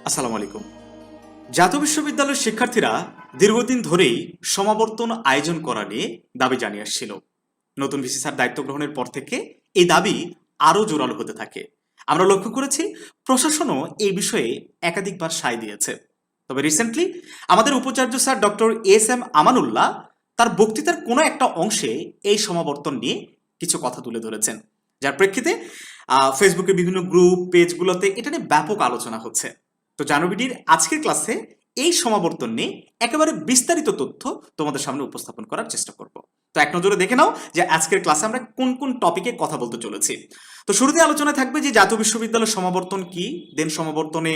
আসসালামু আলাইকুম। জাতীয় বিশ্ববিদ্যালয়ের শিক্ষার্থীরা দীর্ঘদিন ধরেই সমাবর্তন আয়োজন করা নিয়ে দাবি জানিয়ে আসছিল। নতুন ভিসি স্যার দায়িত্ব গ্রহণের পর থেকে এই দাবি আরও জোরালো হতে থাকে। আমরা লক্ষ্য করেছি প্রশাসনও এই বিষয়ে একাধিকবার সায় দিয়েছে। তবে রিসেন্টলি আমাদের উপাচার্য sir doctor S M Amanullah তার বক্তৃতার কোনো একটা অংশে এই সমাবর্তন নিয়ে কিছু কথা তুলে ধরেছেন, যার প্রেক্ষিতে ফেসবুকের বিভিন্ন গ্রুপ পেজগুলোতে এটা নিয়ে ব্যাপক আলোচনা হচ্ছে। তো জানুবিডির আজকের ক্লাসে এই সমাবর্তন নিয়ে একেবারে বিস্তারিত তথ্য তোমাদের সামনে উপস্থাপন করার চেষ্টা করব। তো এক নজরে দেখে নাও যে আজকের ক্লাসে আমরা কোন কোন টপিকে কথা বলতে চলেছি। তো শুরুতে আলোচনায় থাকবে যে জাতীয় বিশ্ববিদ্যালয়ের সমাবর্তন কি, দেন সমাবর্তনে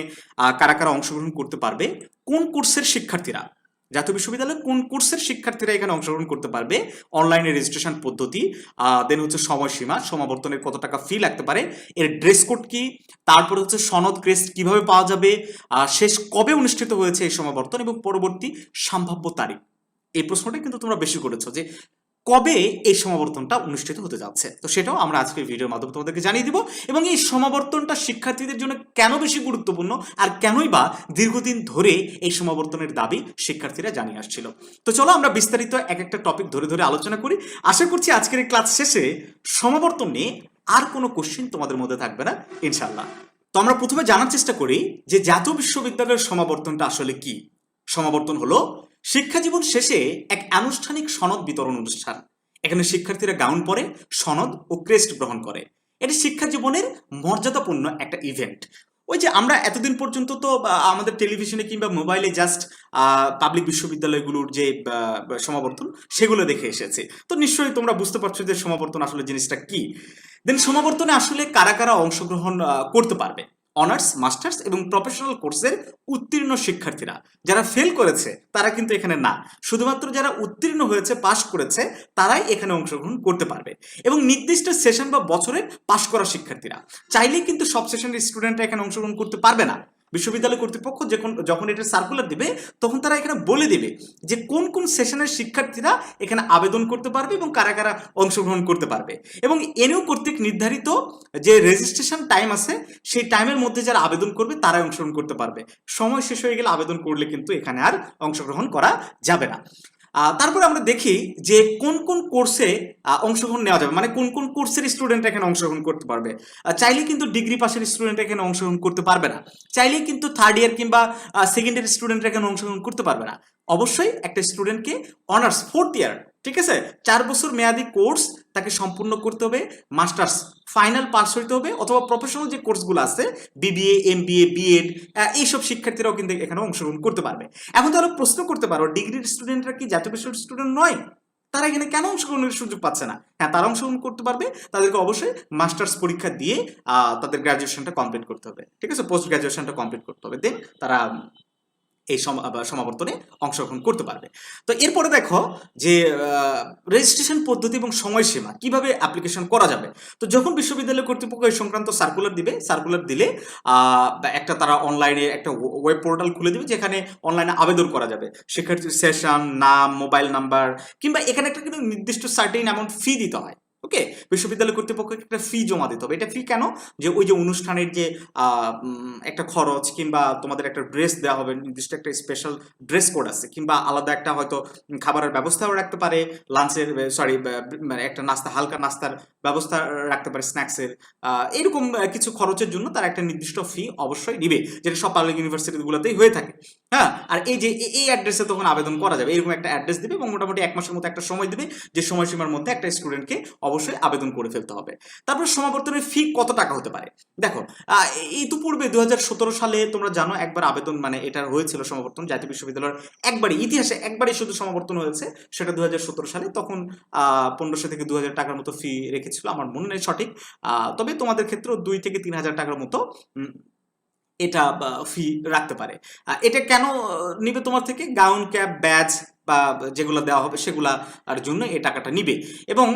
কারা কারা অংশগ্রহণ করতে পারবে, কোন কোর্সের শিক্ষার্থীরা, জাতীয় বিশ্ববিদ্যালয়ে কোন কোর্সের শিক্ষার্থীরা এখানে অংশগ্রহণ করতে পারবে, অনলাইনে রেজিস্ট্রেশন পদ্ধতি, দেন হচ্ছে সময়সীমা, সমাবর্তনের কত টাকা ফি লাগতে পারে, এর ড্রেস কোড কি, তারপরে হচ্ছে সনদ ক্রেস্ট কিভাবে পাওয়া যাবে, শেষ কবে অনুষ্ঠিত হয়েছে এই সমাবর্তন এবং পরবর্তী সম্ভাব্য তারিখ। এই প্রশ্নটা কিন্তু তোমরা বেশি করেছো যে কবে এই সমাবর্তনটা অনুষ্ঠিত হতে যাচ্ছে। তো সেটাও আমরা আজকের ভিডিওর মাধ্যমে তোমাদেরকে জানিয়ে দিব এবং এই সমাবর্তনটা শিক্ষার্থীদের জন্য কেন বেশি গুরুত্বপূর্ণ আর কেনই বা দীর্ঘদিন ধরে এই সমাবর্তনের দাবি শিক্ষার্থীরা জানিয়ে আসছিল। তো চলো আমরা বিস্তারিত এক একটা টপিক ধরে ধরে আলোচনা করি। আশা করছি আজকের এই ক্লাস শেষে সমাবর্তন নিয়ে আর কোনো কোশ্চেন তোমাদের মধ্যে থাকবে না ইনশাল্লাহ। তো আমরা প্রথমে জানার চেষ্টা করি যে জাতীয় বিশ্ববিদ্যালয়ের সমাবর্তনটা আসলে কি। সমাবর্তন হলো শিক্ষা জীবন শেষে এক আনুষ্ঠানিক সনদ বিতরণ অনুষ্ঠান। এখানে শিক্ষার্থীরা গাউন পরে সনদ ও ক্রেস্ট গ্রহণ করে। এটি শিক্ষা জীবনের মর্যাদাপূর্ণ একটা ইভেন্ট। ওই যে আমরা এতদিন পর্যন্ত তো আমাদের টেলিভিশনে কিংবা মোবাইলে জাস্ট পাবলিক বিশ্ববিদ্যালয়গুলোর যে সমাবর্তন সেগুলো দেখে এসেছি। তো নিশ্চয়ই তোমরা বুঝতে পারছো যে সমাবর্তন আসলে জিনিসটা কি। দেন সমাবর্তনে আসলে কারা কারা অংশগ্রহণ করতে পারবে। অনার্স, মাস্টার্স এবং প্রফেশনাল কোর্সের উত্তীর্ণ শিক্ষার্থীরা। যারা ফেল করেছে তারা কিন্তু এখানে না, শুধুমাত্র যারা উত্তীর্ণ হয়েছে, পাশ করেছে, তারাই এখানে অংশগ্রহণ করতে পারবে। এবং নির্দিষ্ট সেশন বা বছরে পাশ করা শিক্ষার্থীরা চাইলেই কিন্তু সব সেশনের স্টুডেন্টরা এখানে অংশগ্রহণ করতে পারবে না। বিশ্ববিদ্যালয় কর্তৃপক্ষ যখন এটা সার্কুলার দিবে তখন তারা এখানে বলে দেবে যে কোন কোন সেশনের শিক্ষার্থীরা এখানে আবেদন করতে পারবে এবং কারা কারা অংশগ্রহণ করতে পারবে। এবং এনইউ কর্তৃক নির্ধারিত যে রেজিস্ট্রেশন টাইম আছে সেই টাইমের মধ্যে যারা আবেদন করবে তারাই অংশগ্রহণ করতে পারবে। সময় শেষ হয়ে গেলে আবেদন করলে কিন্তু এখানে আর অংশগ্রহণ করা যাবে না। তারপরে আমরা দেখি যে কোন কোন কোর্সে অংশগ্রহণ নেওয়া যাবে, মানে কোন কোন কোর্সের স্টুডেন্ট এখানে অংশগ্রহণ করতে পারবে। চাইলে কিন্তু ডিগ্রি পাশের স্টুডেন্ট এখানে অংশগ্রহণ করতে পারবে না, চাইলেই কিন্তু থার্ড ইয়ার কিংবা সেকেন্ড ইয়ার স্টুডেন্ট এখানে অংশগ্রহণ করতে পারবে না। অবশ্যই একটা স্টুডেন্টকে অনার্স ফোর্থ ইয়ার, ঠিক আছে, 4 বছর মেয়াদি কোর্স তাকে সম্পূর্ণ করতে হবে, মাস্টার্স ফাইনাল পাস হইতে হবে, অথবা প্রফেশনাল যে কোর্সগুলো আছে বিবিএ, এমবিএ, বিএড, এইসব শিক্ষার্থীরাও কিন্তু এখানে অংশগ্রহণ করতে পারবে। এখন তাহলে প্রশ্ন করতে পারো, ডিগ্রির স্টুডেন্টরা কি জাতীয় বিশ্ববিদ্যালয়ের স্টুডেন্ট নয়? তারা এখানে কেন অংশগ্রহণের সুযোগ পাচ্ছে না? হ্যাঁ, তারা অংশগ্রহণ করতে পারবে, তাদেরকে অবশ্যই মাস্টার্স পরীক্ষা দিয়ে তাদের গ্রাজুয়েশনটা কমপ্লিট করতে হবে, ঠিক আছে, পোস্ট গ্রাজুয়েশনটা কমপ্লিট করতে হবে, দেন তারা এই সমাবর্তনে অংশগ্রহণ করতে পারবে। তো এরপরে দেখো যে রেজিস্ট্রেশন পদ্ধতি এবং সময়সীমা কিভাবে অ্যাপ্লিকেশন করা যাবে। তো যখন বিশ্ববিদ্যালয় কর্তৃপক্ষ এই সংক্রান্ত সার্কুলার দিবে, সার্কুলার দিলে একটা তারা অনলাইনে একটা ওয়েব পোর্টাল খুলে দিবে যেখানে অনলাইনে আবেদন করা যাবে। শিক্ষার্থীর সেশন, নাম, মোবাইল নাম্বার, কিংবা এখানে একটা কিন্তু নির্দিষ্ট সার্টেইন অ্যামাউন্ট ফি দিতে হয়। ওকে, বিশ্ববিদ্যালয় কর্তৃপক্ষকে একটা ফি জমা দিতে হবে। এটা ফি কেন? যে ওই যে অনুষ্ঠানের যে একটা খরচ, কিংবা তোমাদের একটা ড্রেস দেওয়া হবে, নির্দিষ্ট একটা স্পেশাল ড্রেস কোড আছে, কিংবা আলাদা একটা হয়তো খাবারের ব্যবস্থাও রাখতে পারে, লাঞ্চের মানে একটা নাস্তা, হালকা নাস্তার ব্যবস্থা রাখতে পারে, স্ন্যাক্সের, এরকম কিছু খরচের জন্য তার একটা নির্দিষ্ট ফি অবশ্যই নিবে, যেটা সব পাবলিক ইউনিভার্সিটিগুলোতেই হয়ে থাকে। হ্যাঁ, আর এই যে এই অ্যাড্রেসে তখন আবেদন করা যাবে, এরকম একটা অ্যাড্রেস দিবে এবং মোটামুটি 1 মাসের মতো একটা সময় দিবে, যে সময়সীমার মধ্যে একটা স্টুডেন্টকে অবশ্যই আবেদন করে ফেলতে হবে। তারপর সমাবর্তনের ফি কত টাকা হতে পারে। দেখো, ইতিপূর্বে 2017 সালে তোমরা জানো একবার আবেদন, মানে এটা হয়েছিল সমাবর্তন জাতীয় বিশ্ববিদ্যালয়ের একবারই ইতিহাসে একবারই শুধু সমাবর্তন হয়েছে, সেটা 2017 সালে। তখন 1500 থেকে 2000 টাকার মতো ফি রেখেছিল, আমার মনে নেই সঠিক, তবে তোমাদের ক্ষেত্রেও 2 থেকে 3000 টাকার মতো এটা ফি রাখতে পারে। এটা কেন নিবে তোমার থেকে? গাউন, ক্যাপ, ব্যাজ বা যেগুলো দেওয়া হবে সেগুলা আর জন্য এই টাকাটা নিবে। এবং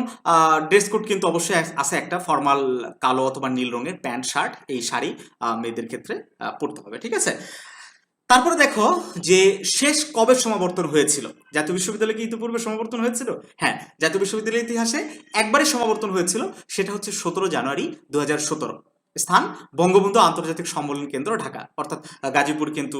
ড্রেস কোড কিন্তু অবশ্যই আছে একটা ফর্মাল কালো অথবা নীল রঙের প্যান্ট, শার্ট, এই শাড়ি মেয়েদের ক্ষেত্রে পরতে হবে, ঠিক আছে। তারপরে দেখো যে শেষ কবে সমাবর্তন হয়েছিল। জাতীয় বিশ্ববিদ্যালয়ে কি ইতিপূর্বে সমাবর্তন হয়েছিল? হ্যাঁ, জাতীয় বিশ্ববিদ্যালয়ের ইতিহাসে একবারই সমাবর্তন হয়েছিল, সেটা হচ্ছে 17 জানুয়ারি 2017। স্থান বঙ্গবন্ধু আন্তর্জাতিক সম্মেলন কেন্দ্র ঢাকা, অর্থাৎ গাজীপুর কিন্তু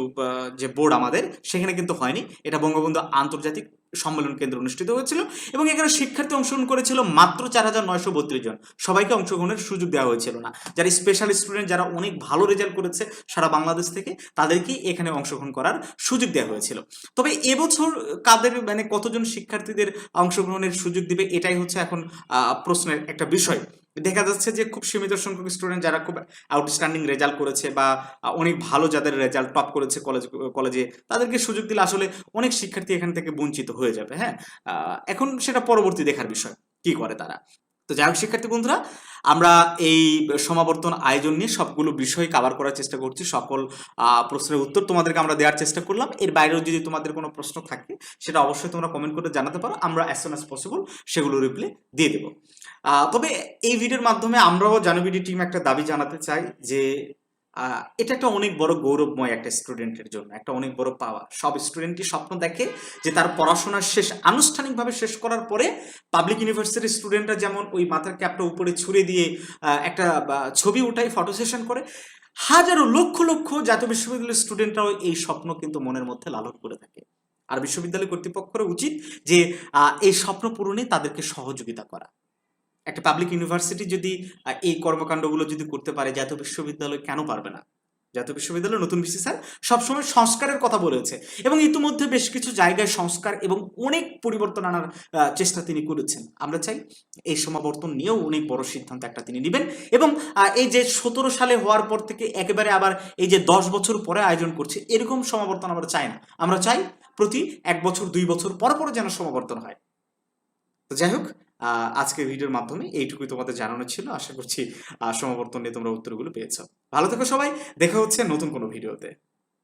যে বোর্ড আমাদের সেখানে কিন্তু হয়নি, এটা বঙ্গবন্ধু আন্তর্জাতিক সম্মেলন কেন্দ্র অনুষ্ঠিত হয়েছিল এবং এখানে শিক্ষার্থী অংশগ্রহণ করেছিল মাত্র 4,932 জন। সবাইকে অংশগ্রহণের সুযোগ দেওয়া হয়েছিল না। যারা স্পেশাল স্টুডেন্ট, যারা অনেক ভালো রেজাল্ট করেছে সারা বাংলাদেশ থেকে, তাদেরকেই এখানে অংশগ্রহণ করার সুযোগ দেওয়া হয়েছিল। তবে এবছর কাদের মানে কতজন শিক্ষার্থীদের অংশগ্রহণের সুযোগ দিবে, এটাই হচ্ছে এখন প্রশ্নের একটা বিষয়। দেখা যাচ্ছে যে খুব সীমিত সংখ্যক স্টুডেন্ট যারা খুব আউটস্ট্যান্ডিং রেজাল্ট করেছে বা অনেক ভালো যাদের রেজাল্ট টপ করেছে কলেজে, তাদেরকে সুযোগ দিলে আসলে অনেক শিক্ষার্থী এখান থেকে বঞ্চিত হয়ে যাবে। হ্যাঁ, এখন সেটা পরবর্তী দেখার বিষয় কি করে তারা। তো যাই হোক শিক্ষার্থী বন্ধুরা, আমরা এই সমাবর্তন আয়োজন নিয়ে সবগুলো বিষয় কভার করার চেষ্টা করছি। সকল প্রশ্নের উত্তর তোমাদেরকে আমরা দেওয়ার চেষ্টা করলাম। এর বাইরেও যদি তোমাদের কোনো প্রশ্ন থাকে সেটা অবশ্যই তোমরা কমেন্ট করে জানাতে পারো, আমরা অ্যাজ সুন অ্যাজ পসিবল সেগুলো রিপ্লাই দিয়ে দেবো। তবে এই ভিডিওর মাধ্যমে আমরাও জানুবিডি টিম একটা দাবি জানাতে চাই যে এটা একটা অনেক বড় গৌরবময় একটা স্টুডেন্টের জন্য, একটা অনেক বড় পাওয়া। সব স্টুডেন্টই স্বপ্ন দেখে যে তার পড়াশোনা শেষ, আনুষ্ঠানিকভাবে শেষ করার পরে পাবলিক ইউনিভার্সিটির স্টুডেন্টরা যেমন ওই মাথার ক্যাপটা উপরে ছুড়ে দিয়ে একটা ছবি ওঠাই, ফটো সেশন করে, হাজারো লক্ষ লক্ষ জাতীয় বিশ্ববিদ্যালয়ের স্টুডেন্টরাও এই স্বপ্ন কিন্তু মনের মধ্যে লালন করে থাকে। আর বিশ্ববিদ্যালয় কর্তৃপক্ষের উচিত যে এই স্বপ্ন পূরণে তাদেরকে সহযোগিতা করা। একটা পাবলিক ইউনিভার্সিটি যদি এই কর্মকাণ্ডগুলো যদি করতে পারে, জাতীয় বিশ্ববিদ্যালয় কেন পারবে না? জাতীয় বিশ্ববিদ্যালয় নতুন ভিসি স্যার সবসময় সংস্কারের কথা বলেছে এবং ইতিমধ্যে বেশ কিছু জায়গায় সংস্কার এবং অনেক পরিবর্তন আনার চেষ্টা তিনি করেছেন। আমরা চাই এই সমাবর্তন নিয়েও অনেক বড় সিদ্ধান্ত একটা তিনি নেবেন এবং এই যে 17 সালে হওয়ার পর থেকে একেবারে আবার এই যে 10 বছর পরে আয়োজন করছে, এরকম সমাবর্তন আমরা চাই না। আমরা চাই প্রতি 1 বছর 2 বছর পর পর যেন সমাবর্তন হয়। তো যাই হোক, আজকের ভিডিওর মাধ্যমে এইটুকুই তোমাদের জানানো ছিল। আশা করছি সমাবর্তন নিয়ে তোমরা উত্তরগুলো পেয়েছো। ভালো থেকো সবাই, দেখা হচ্ছে নতুন কোনো ভিডিওতে।